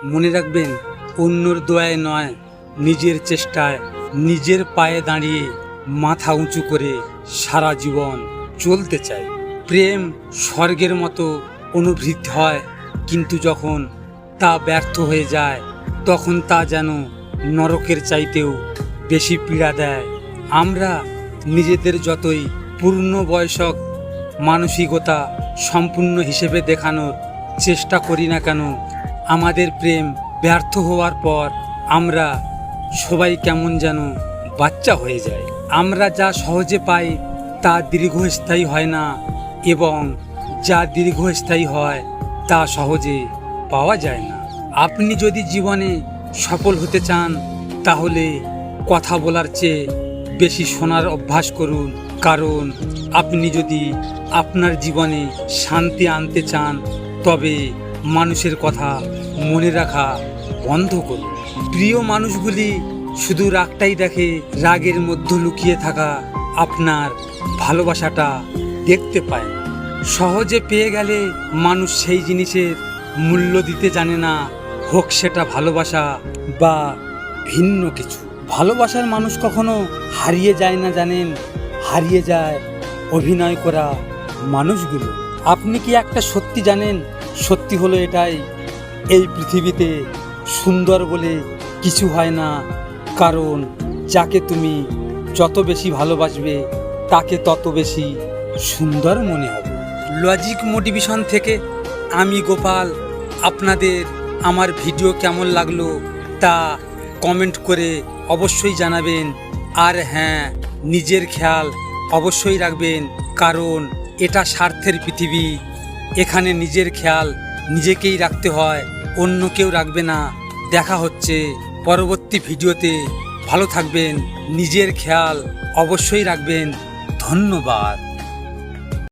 মনে রাখবেন, অন্যর দোয়ায় নয়, নিজের চেষ্টায় নিজের পায়ে দাঁড়িয়ে মাথা উঁচু করে সারা জীবন চলতে চাই। প্রেম স্বর্গের মতো অনুভূতি হয়, কিন্তু যখন তা ব্যর্থ হয়ে যায় তখন তা যেন নরকের চাইতেও বেশি পীড়া দেয়। আমরা নিজেদের যতই পূর্ণ বয়সক মানসিকতা সম্পূর্ণ হিসেবে দেখানোর চেষ্টা করি না কেন, আমাদের প্রেম ব্যর্থ হওয়ার পর আমরা সবাই কেমন যেন বাচ্চা হয়ে যায়। আমরা যা সহজে পাই তা দীর্ঘস্থায়ী হয় না, এবং যা দীর্ঘস্থায়ী হয় তা সহজে পাওয়া যায় না। আপনি যদি জীবনে সফল হতে চান তাহলে কথা বলার চেয়ে বেশি শোনার অভ্যাস করুন, কারণ আপনি যদি আপনার জীবনে শান্তি আনতে চান তবে মানুষের কথা মনে রাখা বন্ধ করুন। প্রিয় মানুষগুলি শুধু রাগটাই দেখে, রাগের মধ্যে লুকিয়ে থাকা আপনার ভালোবাসাটা দেখতে পায় না। সহজে পেয়ে গেলে মানুষ সেই জিনিসের মূল্য দিতে জানে না, হোক সেটা ভালোবাসা বা ভিন্ন কিছু। ভালোবাসার মানুষ কখনো হারিয়ে যায় না জানেন, হারিয়ে যায় অভিনয় করা মানুষগুলো। আপনি কি একটা সত্যি জানেন? সত্যি হলো এটাই, এই পৃথিবীতে সুন্দর বলে কিছু হয় না, কারণ যাকে তুমি যত বেশি ভালোবাসবে তাকে তত বেশি সুন্দর মনে হবে। লজিক মোটিভেশন থেকে আমি গোপাল। আপনাদের আমার ভিডিও কেমন লাগলো তা কমেন্ট করে অবশ্যই জানাবেন। আর হ্যাঁ, নিজের খেয়াল অবশ্যই রাখবেন, কারণ এটা স্বার্থের পৃথিবী। এখানে নিজের খেয়াল নিজেকেই রাখতে হয়, অন্য কেউ রাখবে না। দেখা হচ্ছে পরবর্তী ভিডিওতে। ভালো থাকবেন, নিজের খেয়াল অবশ্যই রাখবেন। ধন্যবাদ।